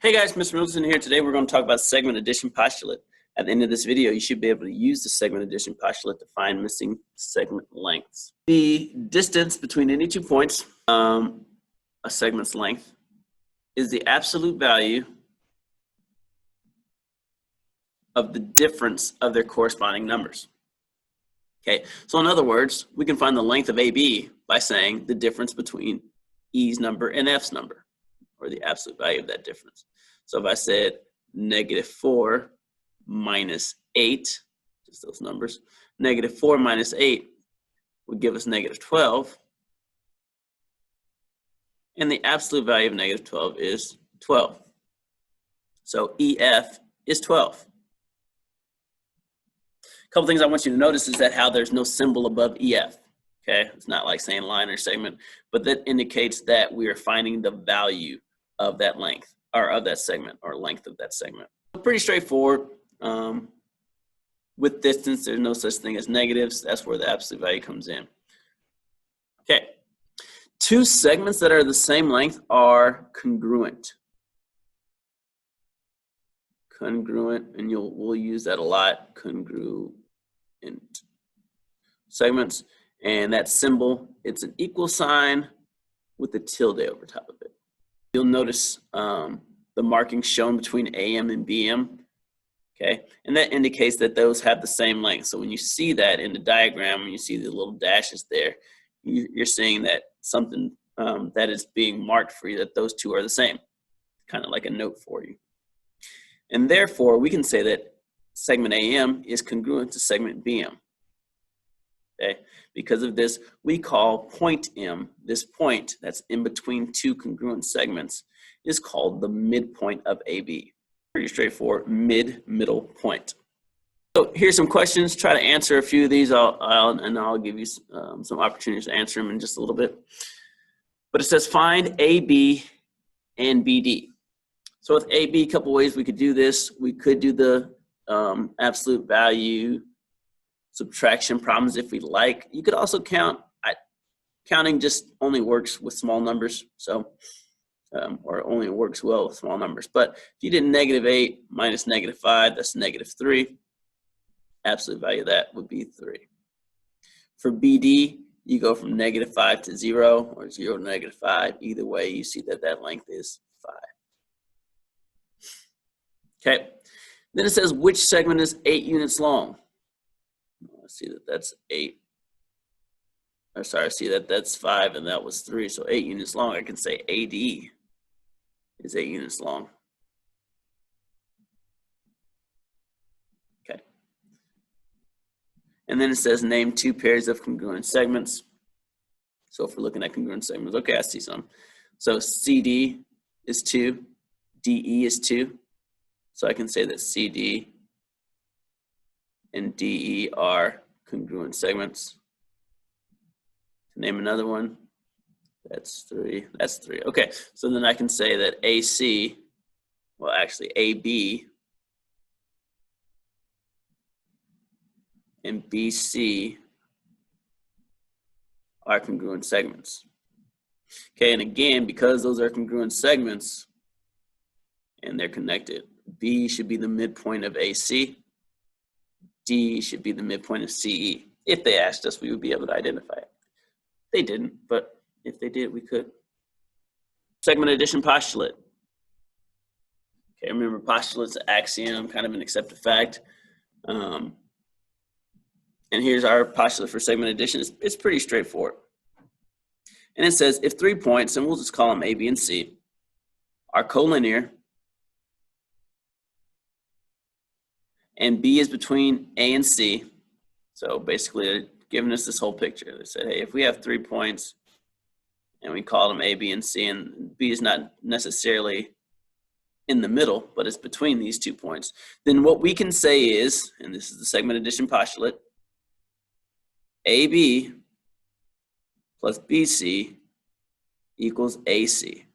Hey guys, Mr. Middleton here. Today we're going to talk about segment addition postulate. At the end of this video, you should be able to use the segment addition postulate to find missing segment lengths. The distance between any 2 points, a segment's length, is the absolute value of the difference of their corresponding numbers. Okay, so in other words, we can find the length of AB by saying the difference between E's number and F's number, or the absolute value of that difference. So if I said -4 minus 8, just those numbers, -4 minus 8 would give us -12, and the absolute value of -12 is 12. So EF is 12. A couple things I want you to notice is that how there's no symbol above EF. Okay, it's not like saying line or segment, but that indicates that we are finding the value of that length, or of that segment, or length of that segment. Pretty straightforward. With distance, there's no such thing as negatives. That's where the absolute value comes in. Okay, two segments that are the same length are congruent. Congruent, and we'll use that a lot. Congruent segments, and that symbol, it's an equal sign with a tilde over top of it. You'll notice the marking shown between AM and BM, okay? And that indicates that those have the same length. So when you see that in the diagram, when you see the little dashes there, you're seeing that something that is being marked for you, that those two are the same, kind of like a note for you. And therefore, we can say that segment AM is congruent to segment BM. Okay? Because of this, we call point M, this point that's in between two congruent segments, is called the midpoint of AB. Pretty straightforward, middle point. So here's some questions. Try to answer a few of these, I'll give you some opportunities to answer them in just a little bit. But it says find AB and BD. So with AB, a couple ways we could do this. We could do the absolute value subtraction problems if we like. You could also count. Counting just only works with small numbers, so or only works well with small numbers. But if you did -8 minus -5, that's -3. Absolute value of that would be 3. For BD, you go from -5 to 0, or 0 to -5. Either way, you see that that length is 5. Okay. Then it says which segment is 8 units long. Let's see that that's 8. Or sorry, I see that that's 5 and that was 3. So 8 units long. I can say AD is 8 units long. Okay. And then it says name 2 pairs of congruent segments. So if we're looking at congruent segments, okay, I see some. So CD is 2, DE is 2. So I can say that CD and DE are congruent segments. To name another one, that's 3, that's 3. Okay, so then I can say that AC, well actually AB and BC are congruent segments. Okay, and again, because those are congruent segments and they're connected, B should be the midpoint of AC. D should be the midpoint of CE. If they asked us, we would be able to identify it. They didn't, but if they did, we could. Segment addition postulate. Okay, remember postulate's an axiom, kind of an accepted fact. And here's our postulate for segment addition. It's pretty straightforward. And it says if 3 points, and we'll just call them A, B, and C, are collinear, and B is between A and C. So basically, they're giving us this whole picture. They said, hey, if we have 3 points and we call them A, B, and C, and B is not necessarily in the middle, but it's between these 2 points, then what we can say is, and this is the segment addition postulate, AB plus BC equals AC.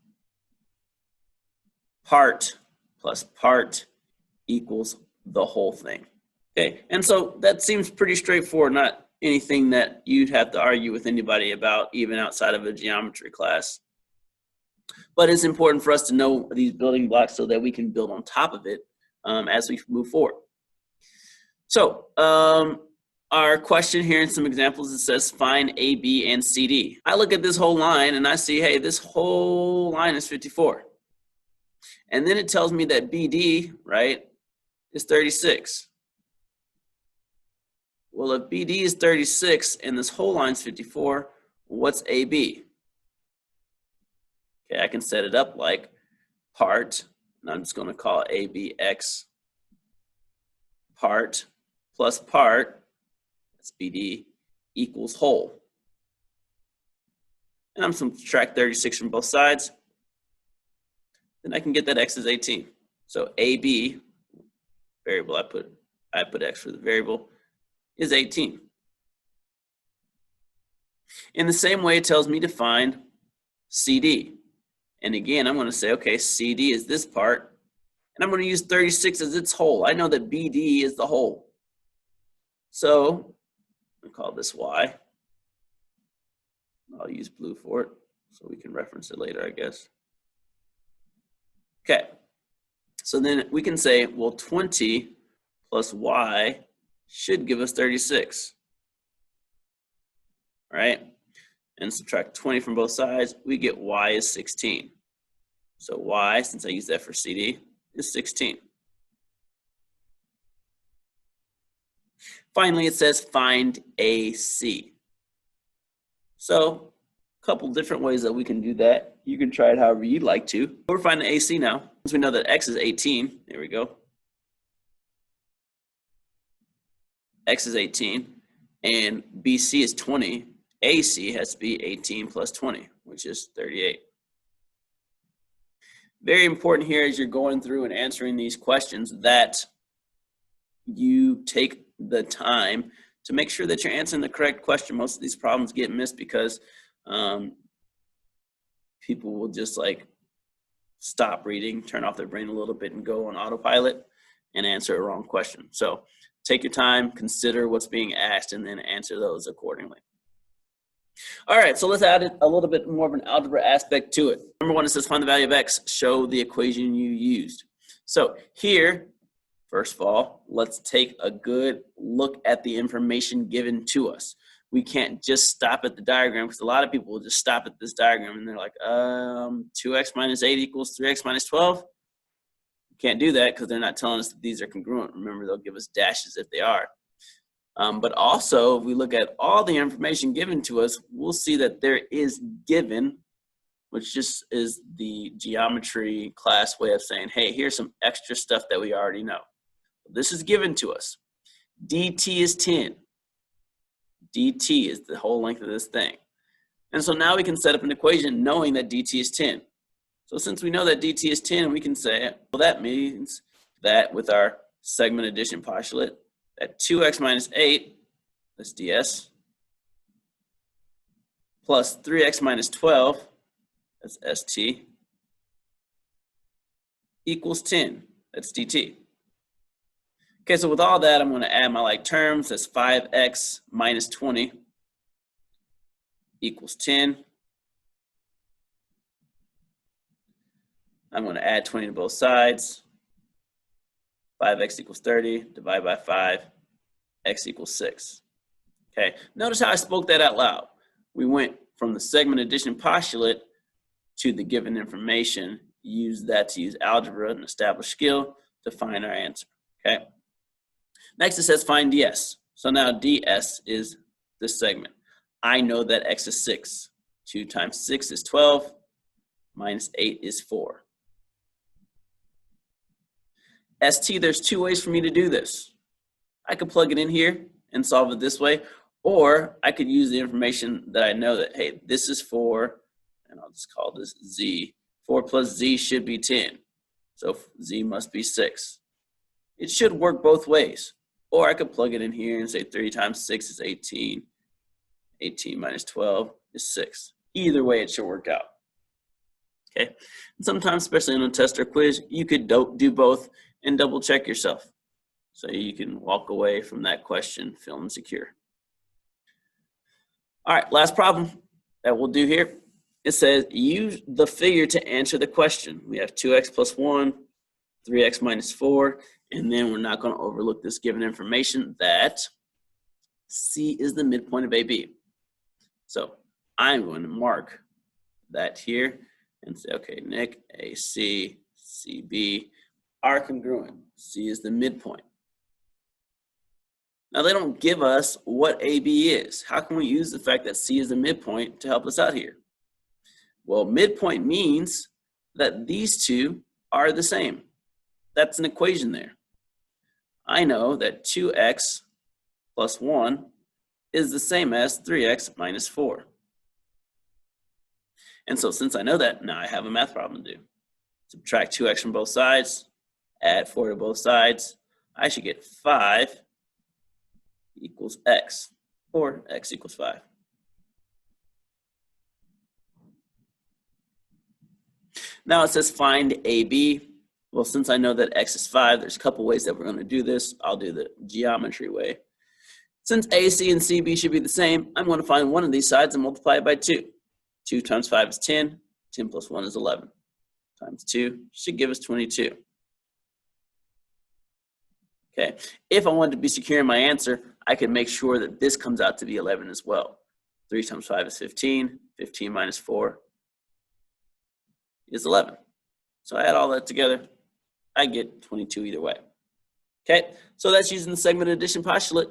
Part plus part equals the whole thing. Okay, and so that seems pretty straightforward, not anything that you'd have to argue with anybody about, even outside of a geometry class. But it's important for us to know these building blocks so that we can build on top of it as we move forward. So our question here in some examples, it says find A, B, and CD. I look at this whole line and I see, hey, this whole line is 54. And then it tells me that BD, right, is 36. Well, if BD is 36 and this whole line is 54, what's AB? Okay, I can set it up like part, and I'm just going to call ABX part plus part, that's BD, equals whole. And I'm going to subtract 36 from both sides. Then I can get that X is 18. So AB, variable, I put X for the variable, is 18. In the same way, it tells me to find CD. And again, I'm going to say, okay, CD is this part, and I'm going to use 36 as its whole. I know that BD is the whole. So I'll call this Y. I'll use blue for it, so we can reference it later, I guess. Okay, so then we can say, well, 20 plus Y should give us 36, right? And subtract 20 from both sides, we get Y is 16. So Y, since I use that for CD, is 16. Finally, it says find AC. So a couple different ways that we can do that. You can try it however you'd like to. We're finding AC now. Since we know that X is 18, there we go. X is 18, and BC is 20. AC has to be 18 plus 20, which is 38. Very important here as you're going through and answering these questions that you take the time to make sure that you're answering the correct question. Most of these problems get missed because people will just like stop reading, turn off their brain a little bit and go on autopilot and answer a wrong question. So take your time, consider what's being asked, and then answer those accordingly. All right, so let's add a little bit more of an algebra aspect to it. Number one, it says find the value of X, show the equation you used. So here, first of all, let's take a good look at the information given to us. We can't just stop at the diagram because a lot of people will just stop at this diagram and they're like, 2x minus 8 equals 3x minus 12. You can't do that because they're not telling us that these are congruent. Remember, they'll give us dashes if they are. But also, if we look at all the information given to us, we'll see that there is given, which just is the geometry class way of saying, hey, here's some extra stuff that we already know. This is given to us. dt is 10. dt is the whole length of this thing. And so now we can set up an equation knowing that dt is 10. So since we know that dt is 10, we can say, well, that means that with our segment addition postulate, that 2x minus 8, that's ds, plus 3x minus 12, that's st, equals 10, that's dt. Okay, so with all that, I'm going to add my like terms. That's 5x minus 20 equals 10. I'm going to add 20 to both sides. 5x equals 30, divide by 5, x equals 6. Okay, notice how I spoke that out loud. We went from the segment addition postulate to the given information, use that to use algebra and establish skill to find our answer, okay? Next it says find ds. So now ds is this segment. I know that x is 6. 2 times 6 is 12, minus 8 is 4. st, there's two ways for me to do this. I could plug it in here and solve it this way, or I could use the information that I know that, hey, this is 4, and I'll just call this z. 4 plus z should be 10, so z must be 6. It should work both ways. Or I could plug it in here and say 3 times 6 is 18. 18 minus 12 is 6. Either way, it should work out. Okay. And sometimes, especially in a test or quiz, you could do both and double check yourself. So you can walk away from that question feeling secure. All right, last problem that we'll do here it says use the figure to answer the question. We have 2x plus 1, 3x minus 4, and then we're not going to overlook this given information that C is the midpoint of AB. So I'm going to mark that here and say, okay, Nick, AC, CB are congruent. C is the midpoint. Now they don't give us what AB is. How can we use the fact that C is the midpoint to help us out here? Well, midpoint means that these two are the same. That's an equation there. I know that 2x plus 1 is the same as 3x minus 4. And so since I know that, now I have a math problem to do. Subtract 2x from both sides, add 4 to both sides. I should get 5 equals x, or x equals 5. Now it says find AB. Well, since I know that x is 5, there's a couple ways that we're going to do this. I'll do the geometry way. Since AC and CB should be the same, I'm going to find one of these sides and multiply it by 2. 2 times 5 is 10. 10 plus 1 is 11. Times 2 should give us 22. Okay. If I wanted to be secure in my answer, I could make sure that this comes out to be 11 as well. 3 times 5 is 15. 15 minus 4 is 11. So I add all that together. I get 22 either way. Okay, so that's using the segment addition postulate.